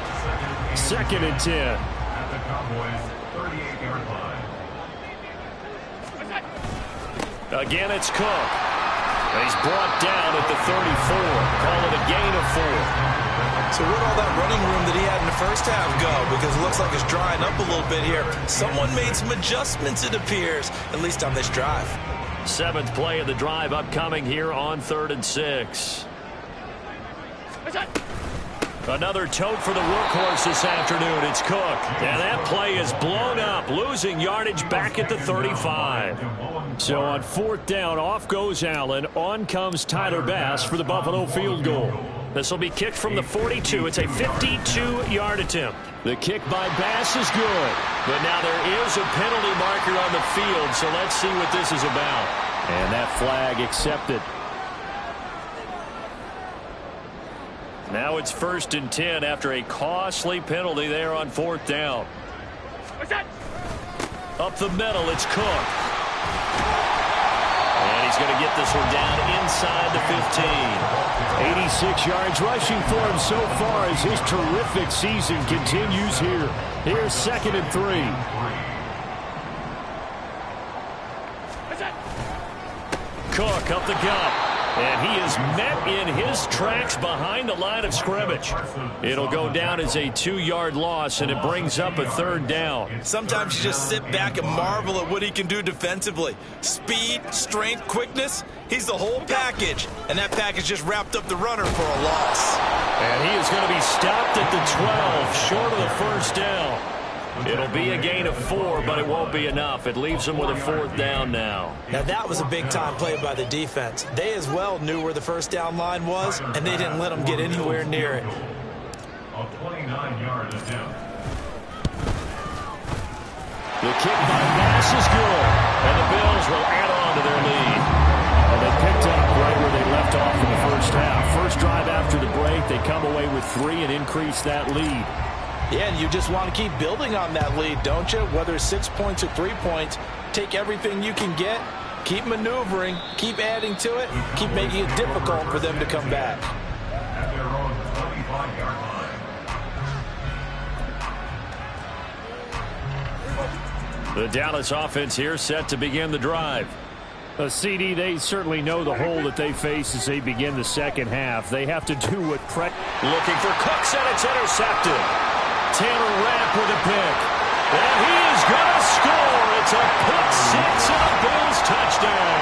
Speaker 4: 2nd and 10.
Speaker 3: At the Cowboys' 38-yard line.
Speaker 1: Again, it's Cook. And he's brought down at the 34. Call it a gain of 4.
Speaker 2: So where'd all that running room that he had in the first half go? Because it looks like it's drying up a little bit here. Someone made some adjustments, it appears, at least on this drive.
Speaker 1: 7th play of the drive upcoming here on 3rd and 6. Another tote for the workhorse this afternoon. It's Cook. And that play is blown up, losing yardage back at the 35.
Speaker 4: So on 4th down, off goes Allen. On comes Tyler Bass for the Buffalo field goal.
Speaker 1: This will be kicked from the 42. It's a 52-yard attempt.
Speaker 4: The kick by Bass is good.
Speaker 1: But now there is a penalty marker on the field, so let's see what this is about.
Speaker 4: And that flag accepted.
Speaker 1: Now it's 1st and 10 after a costly penalty there on 4th down. Up the middle, it's Cook. And he's going to get this one down inside the 15.
Speaker 4: 86 yards rushing for him so far as his terrific season continues here. Here's 2nd and 3.
Speaker 1: Cook up the gut. And he is met in his tracks behind the line of scrimmage. It'll go down as a 2-yard loss, and it brings up a 3rd down.
Speaker 2: Sometimes you just sit back and marvel at what he can do defensively. Speed, strength, quickness, he's the whole package. And that package just wrapped up the runner for a loss.
Speaker 1: And he is going to be stopped at the 12, short of the 1st down. It'll be a gain of 4, but it won't be enough. It leaves them with a 4th down now.
Speaker 2: Now that was a big-time play by the defense. They as well knew where the 1st down line was, and they didn't let them get anywhere near it.
Speaker 3: A 29-yard attempt.
Speaker 4: The kick by Bass is good.
Speaker 1: And the Bills will add on to their lead.
Speaker 4: And they picked up right where they left off in the first half. First drive after the break, they come away with 3 and increase that lead.
Speaker 5: Yeah, and you just want to keep building on that lead, don't you? Whether it's 6 points or 3 points, take everything you can get, keep maneuvering, keep adding to it, keep making it difficult for them to come back.
Speaker 3: At their own 25-yard line.
Speaker 1: The Dallas offense here set to begin the drive.
Speaker 4: CD, they certainly know the hole that they face as they begin the second half. They have to do what
Speaker 1: looking for Cooks, and it's intercepted. Taylor Rapp with a pick. And he is going to score. It's a pick 6 and a Bills touchdown.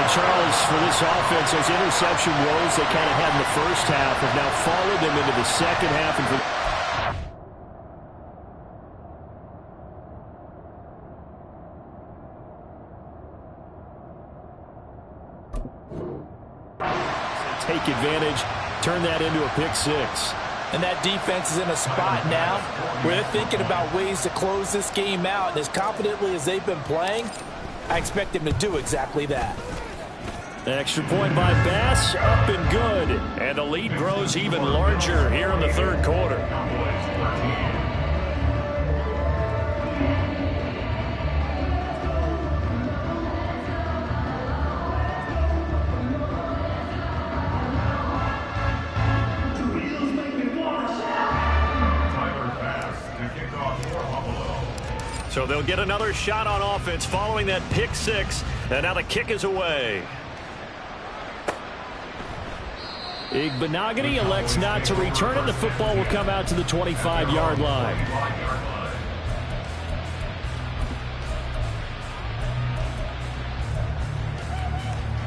Speaker 4: And Charles, for this offense, those interception woes they kind of had in the first half have now followed them into the second half. And take advantage turn that into a pick six.
Speaker 5: And that defense is in a spot now where they're thinking about ways to close this game out. And as confidently as they've been playing, I expect them to do exactly that.
Speaker 4: Extra point by Bass, up and good. And the lead grows even larger here in the third quarter. So they'll get another shot on offense following that pick six. And now the kick is away. Igbenogany elects not to return it. The football will come out to the 25-yard line.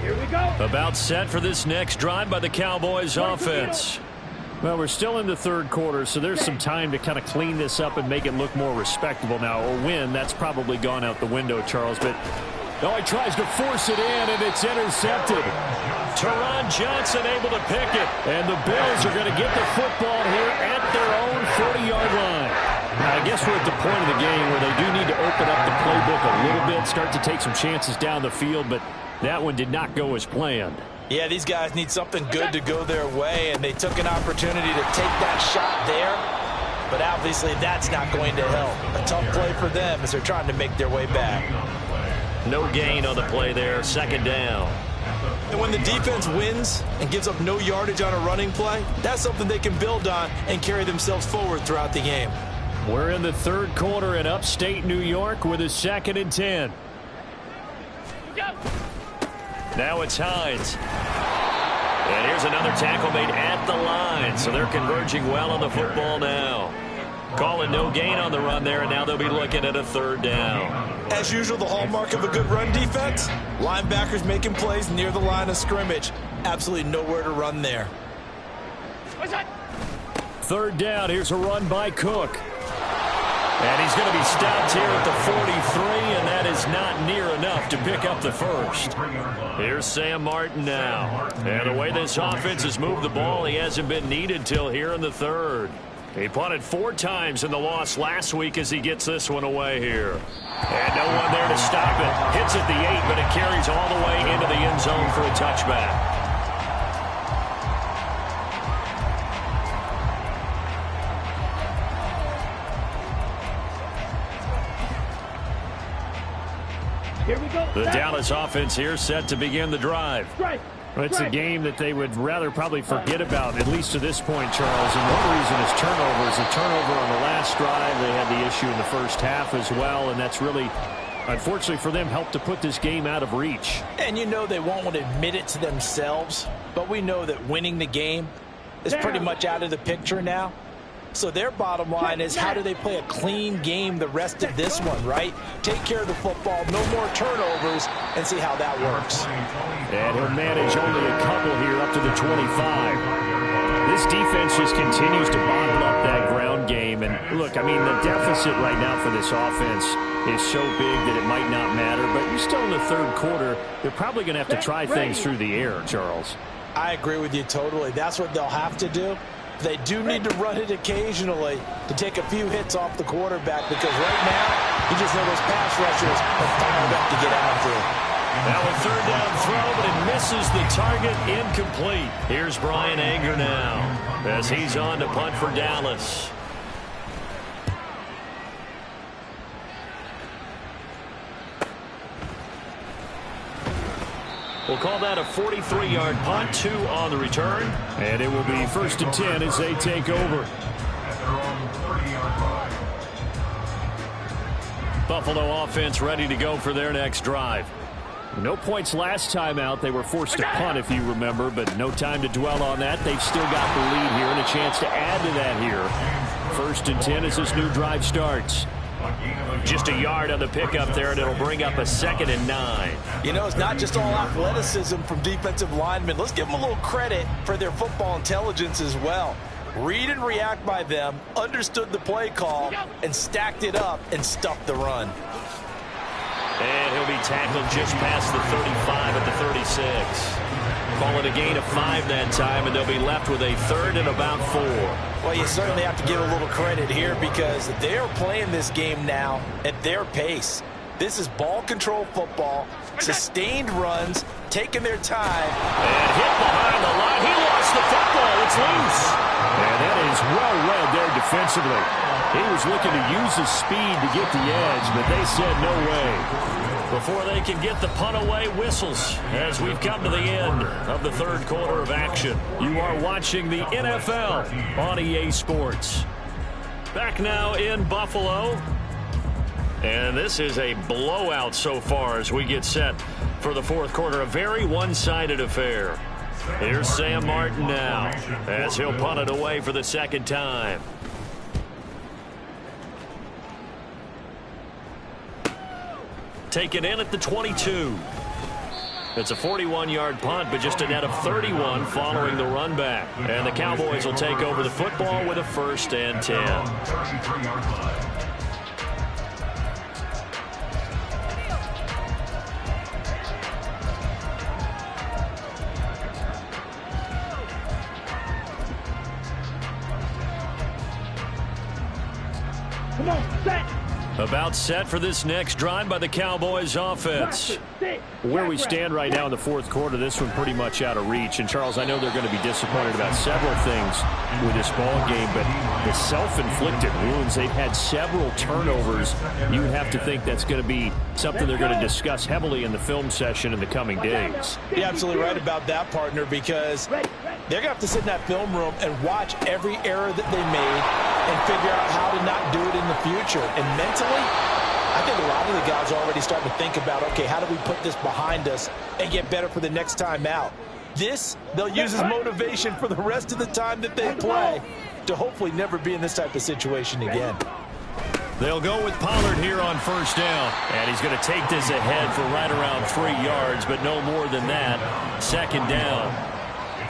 Speaker 6: Here we go.
Speaker 4: About set for this next drive by the Cowboys offense. Well, we're still in the third quarter, so there's some time to kind of clean this up and make it look more respectable now. Or win, that's probably gone out the window, Charles. But oh, he tries to force it in, and it's intercepted. Teron Johnson able to pick it. And the Bills are going to get the football here at their own 40-yard line. Now, I guess we're at the point of the game where they do need to open up the playbook a little bit, start to take some chances down the field, but that one did not go as planned.
Speaker 2: Yeah, these guys need something good to go their way, and they took an opportunity to take that shot there. But obviously that's not going to help. A tough play for them as they're trying to make their way back.
Speaker 4: No gain on the play there, second down.
Speaker 2: And when the defense wins and gives up no yardage on a running play, that's something they can build on and carry themselves forward throughout the game.
Speaker 4: We're in the third quarter in upstate New York with a 2nd and 10. Now it's Hines. And here's another tackle made at the line. So they're converging well on the football now. Calling no gain on the run there, and now they'll be looking at a 3rd down.
Speaker 2: As usual, the hallmark of a good run defense, linebackers making plays near the line of scrimmage. Absolutely nowhere to run there.
Speaker 4: 3rd down, here's a run by Cook. And he's going to be stopped here at the 43, and that is not near enough to pick up the first. Here's Sam Martin now. And the way this offense has moved the ball, he hasn't been needed till here in the 3rd. He punted 4 times in the loss last week as he gets this one away here. And no one there to stop it. Hits at the 8, but it carries all the way into the end zone for a touchback.
Speaker 6: Here we go.
Speaker 4: The Dallas offense here set to begin the drive. It's a game that they would rather probably forget about, at least to this point, Charles. And one reason is turnovers. A turnover on the last drive. They had the issue in the first half as well, and that's really, unfortunately for them, helped to put this game out of reach.
Speaker 2: And you know they won't want to admit it to themselves, but we know that winning the game is pretty much out of the picture now. So their bottom line is, how do they play a clean game the rest of this one, right? Take care of the football, no more turnovers, and see how that works.
Speaker 4: And he'll manage only a couple here up to the 25. This defense just continues to bottle up that ground game. And look, I mean, the deficit right now for this offense is so big that it might not matter. But you're still in the third quarter. They're probably going to have to try things through the air, Charles.
Speaker 2: I agree with you totally. That's what they'll have to do. They do need to run it occasionally to take a few hits off the quarterback, because right now, you just know those pass rushers are fired up to get out there.
Speaker 1: Now a 3rd down throw, but it misses the target, incomplete. Here's Brian Anger now as he's on to punt for Dallas. We'll call that a 43-yard punt, 2 on the return.
Speaker 4: And it will be 1st and 10 as they take over.
Speaker 1: Buffalo offense ready to go for their next drive.
Speaker 4: No points last time out. They were forced to punt, if you remember, but no time to dwell on that. They've still got the lead here and a chance to add to that here. 1st and 10 as this new drive starts.
Speaker 1: Just a yard on the pickup there, and it'll bring up a 2nd and 9.
Speaker 2: You know, it's not just all athleticism from defensive linemen. Let's give them a little credit for their football intelligence as well. Read and react by them, understood the play call, and stacked it up and stuffed the run.
Speaker 1: And he'll be tackled just past the 35 at the 36. Call it a gain of 5 that time, and they'll be left with a 3rd and about 4.
Speaker 2: Well, you certainly have to give a little credit here because they're playing this game now at their pace. This is ball control football, sustained runs, taking their time.
Speaker 1: And hit behind the line. He lost the football. It's loose.
Speaker 4: And that is well read there defensively. He was looking to use his speed to get the edge, but they said no way.
Speaker 1: Before they can get the punt away, whistles as we've come to the end of the 3rd quarter of action. You are watching the NFL on EA Sports. Back now in Buffalo. And this is a blowout so far as we get set for the 4th quarter. A very one-sided affair. Here's Sam Martin now as he'll punt it away for the 2nd time. Taken in at the 22. It's a 41-yard punt, but just a net of 31 following the run back. And the Cowboys will take over the football with a 1st and 10.
Speaker 6: Come on, set.
Speaker 1: About set for this next drive by the Cowboys offense.
Speaker 4: Where we stand right now in the 4th quarter, this one pretty much out of reach. And, Charles, I know they're going to be disappointed about several things with this ball game, but the self-inflicted wounds, they've had several turnovers. You would have to think that's going to be something they're going to discuss heavily in the film session in the coming days.
Speaker 2: You're absolutely right about that, partner, because they're going to have to sit in that film room and watch every error that they made and figure out how to not do it in the future. And mentally, I think a lot of the guys are already starting to think about, okay, how do we put this behind us and get better for the next time out? This, they'll use as motivation for the rest of the time that they play to hopefully never be in this type of situation again.
Speaker 1: They'll go with Pollard here on 1st down. And he's going to take this ahead for right around 3 yards, but no more than that. 2nd down.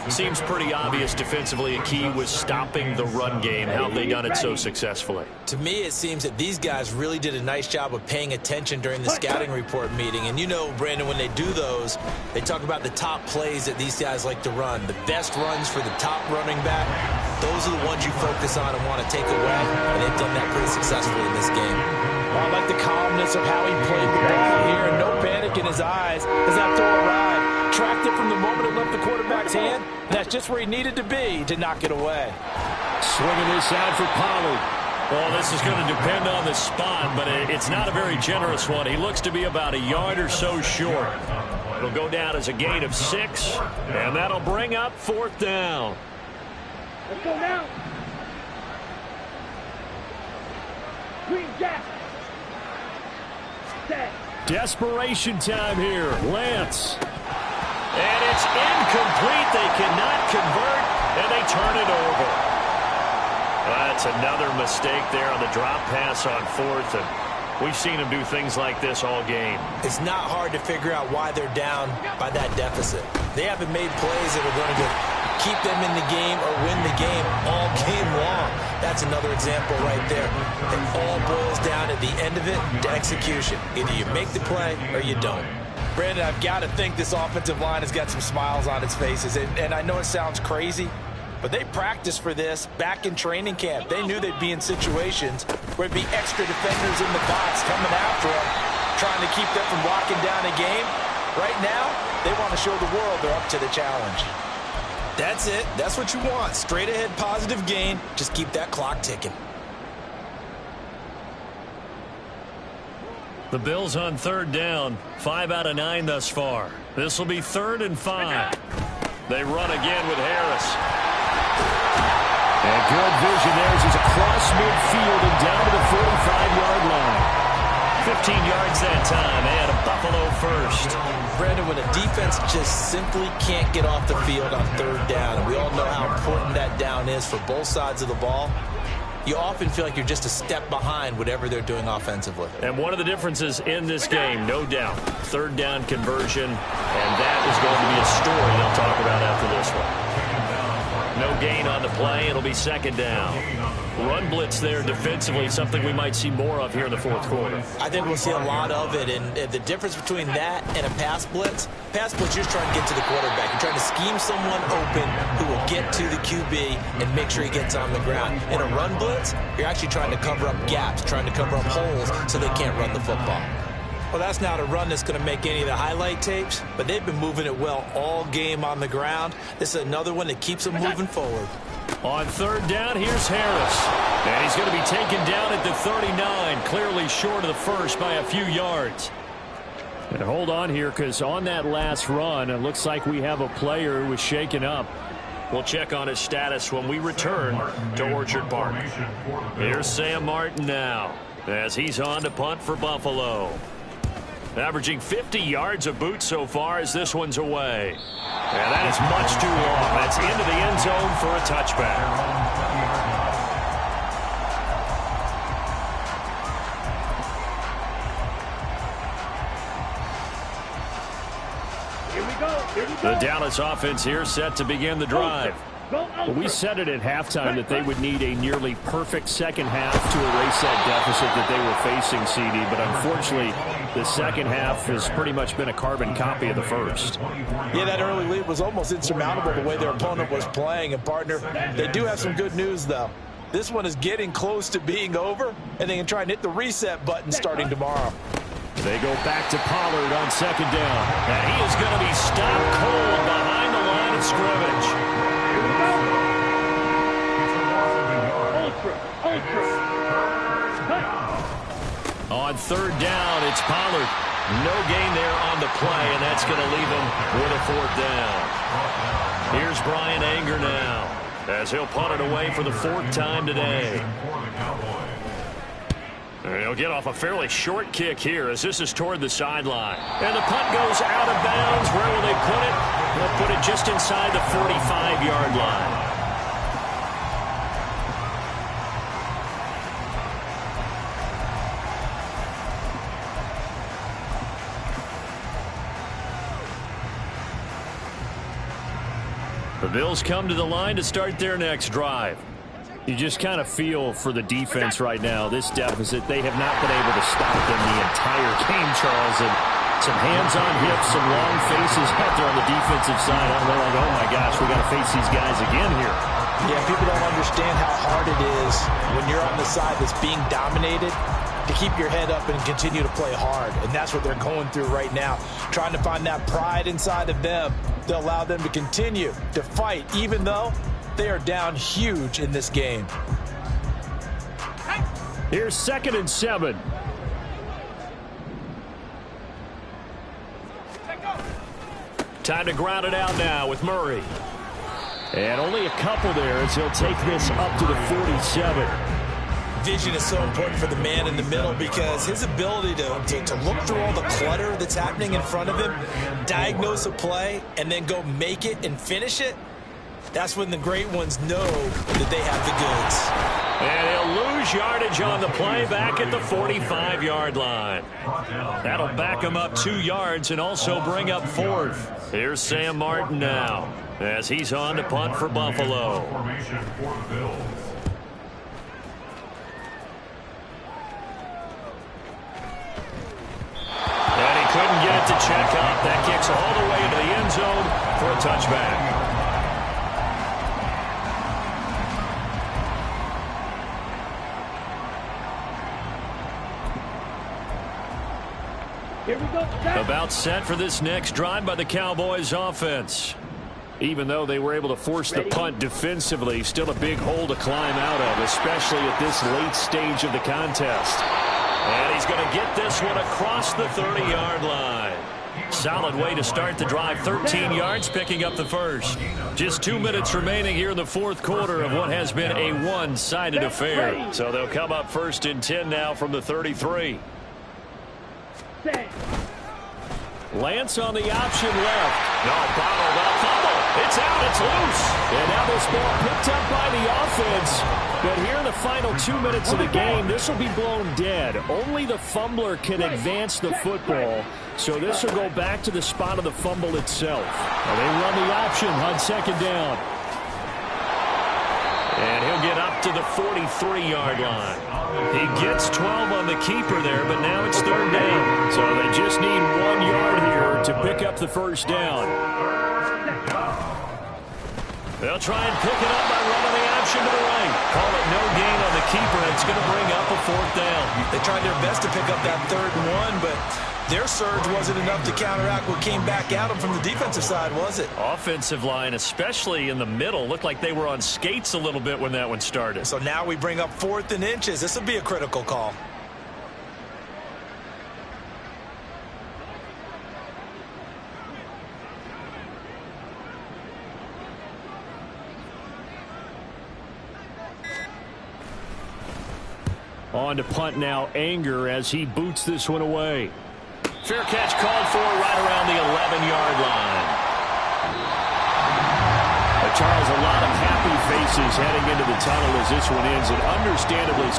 Speaker 1: Seems pretty obvious defensively a key was stopping the run game. How have they done it so successfully?
Speaker 2: To me, it seems that these guys really did a nice job of paying attention during the scouting report meeting. And you know, Brandon, when they do those, they talk about the top plays that these guys like to run. The best runs for the top running back, those are the ones you focus on and want to take away. And they've done that pretty successfully in this game. Well, I like the calmness of how he played the ball here, and no panic in his eyes as that throw arrived. Tracked it from the moment it left the quarterback's hand, and that's just where he needed to be to knock it away.
Speaker 4: Swinging this out for Pollard.
Speaker 1: Well, this is going to depend on the spot, but it's not a very generous one. He looks to be about a yard or so short. It'll go down as a gain of 6, and that'll bring up 4th down.
Speaker 6: Let's go now. Green Jack. Set.
Speaker 4: Desperation time here. Lance.
Speaker 1: And it's incomplete. They cannot convert, and they turn it over. That's another mistake there on the drop pass on 4th, and we've seen them do things like this all game.
Speaker 2: It's not hard to figure out why they're down by that deficit. They haven't made plays that are going to keep them in the game or win the game all game long. That's another example right there. It all boils down at the end of it to execution. Either you make the play or you don't. Brandon, I've got to think this offensive line has got some smiles on its faces. And I know it sounds crazy, but they practiced for this back in training camp. They knew they'd be in situations where it'd be extra defenders in the box coming after them, trying to keep them from locking down a game. Right now, they want to show the world they're up to the challenge. That's it. That's what you want. Straight ahead positive gain. Just keep that clock ticking.
Speaker 1: The Bills on 3rd down. 5 out of 9 thus far. This will be 3rd and 5. They run again with Harris.
Speaker 4: And good vision there as he's across midfield and down to the 45-yard line.
Speaker 1: 15 yards that time, and a Buffalo 1st.
Speaker 2: Brandon, when a defense just simply can't get off the field on 3rd down, and we all know how important that down is for both sides of the ball, you often feel like you're just a step behind whatever they're doing offensively.
Speaker 1: And one of the differences in this game, no doubt, 3rd down conversion, and that is going to be a story they'll talk about after this one. No gain on the play. It'll be second down. Run blitz there defensively, something we might see more of here in the fourth quarter.
Speaker 2: I think we'll see a lot of it, and the difference between that and a pass blitz, you're just trying to get to the quarterback. You're trying to scheme someone open who will get to the QB and make sure he gets on the ground. In a run blitz, you're actually trying to cover up gaps, trying to cover up holes so they can't run the football. Well, that's not a run that's going to make any of the highlight tapes, but they've been moving it well all game on the ground. This is another one that keeps them moving forward.
Speaker 1: On third down, here's Harris. And he's going to be taken down at the 39, clearly short of the first by a few yards.
Speaker 4: And hold on here, because on that last run, it looks like we have a player who was shaken up.
Speaker 1: We'll check on his status when we return to Orchard Park. Here's Sam Martin now, as he's on to punt for Buffalo. Averaging 50 yards of boot so far as this one's away. And that is much too long. That's into the end zone for a touchback. The Dallas offense here set to begin the drive.
Speaker 4: We said it at halftime that they would need a nearly perfect second half to erase that deficit that they were facing, CD. But unfortunately, the second half has pretty much been a carbon copy of the first.
Speaker 5: Yeah, that early lead was almost insurmountable the way their opponent was playing. And, partner, they do have some good news, though. This one is getting close to being over, and they can try and hit the reset button starting tomorrow.
Speaker 4: They go back to Pollard on second down.
Speaker 1: And he is going to be stopped cold behind the line of scrimmage. On third down, it's Pollard. No gain there on the play, and that's going to leave him with a fourth down. Here's Brian Anger now, as he'll punt it away for the fourth time today. And he'll get off a fairly short kick here as this is toward the sideline. And the punt goes out of bounds. Where will they put it? They'll put it just inside the 45-yard line. The Bills come to the line to start their next drive.
Speaker 4: You just kind of feel for the defense right now, this deficit. They have not been able to stop them the entire game, Charles. And some hands on hips, some long faces out there on the defensive side. They're like, oh, my gosh, we got to face these guys again here.
Speaker 5: Yeah, people don't understand how hard it is when you're on the side that's being dominated to keep your head up and continue to play hard. And that's what they're going through right now, trying to find that pride inside of them to allow them to continue to fight, even though they are down huge in this game.
Speaker 4: Here's 2nd and 7.
Speaker 1: Time to ground it out now with Murray.
Speaker 4: And only a couple there as he'll take this up to the 47.
Speaker 2: Vision is so important for the man in the middle because his ability to look through all the clutter that's happening in front of him, diagnose a play, and then go make it and finish it, that's when the great ones know that they have the goods.
Speaker 1: And he'll lose yardage on the play back at the 45-yard line. That'll back him up 2 yards and also bring up 4th. Here's Sam Martin now as he's on to punt for Buffalo. And he couldn't get it to check up. That kicks all the way into the end zone for a touchback.
Speaker 6: Here we go.
Speaker 1: About set for this next drive by the Cowboys offense.
Speaker 4: Even though they were able to force the punt defensively, still a big hole to climb out of, especially at this late stage of the contest.
Speaker 1: And he's going to get this one across the 30-yard line. Solid way to start the drive. 13 yards, picking up the first. Just 2 minutes remaining here in the fourth quarter of what has been a one-sided affair. So they'll come up 1st and 10 now from the 33.
Speaker 4: Lance on the option left.
Speaker 1: No, bottled up. Fumble. It's out. It's loose.
Speaker 4: And now this ball picked up by the offense. But here in the final 2 minutes of the game, this will be blown dead. Only the fumbler can advance the football. So this will go back to the spot of the fumble itself. And they run the option on 2nd down.
Speaker 1: get up to the 43-yard line. He gets 12 on the keeper there, but now it's third down.
Speaker 4: So they just need 1 yard here to pick up the first down.
Speaker 1: They'll try and pick it up by running the option to the right. Call it no gain on the keeper, and it's going to bring up a fourth down.
Speaker 2: They tried their best to pick up that 3rd and 1, but their surge wasn't enough to counteract what came back at them from the defensive side, was it?
Speaker 1: Offensive line, especially in the middle, looked like they were on skates a little bit when that one started.
Speaker 2: So now we bring up 4th and inches. This will be a critical call.
Speaker 4: On to punt now, Anger, as he boots this one away.
Speaker 1: Fair catch called for right around the 11-yard line.
Speaker 4: Charles, a lot of happy faces heading into the tunnel as this one ends, and understandably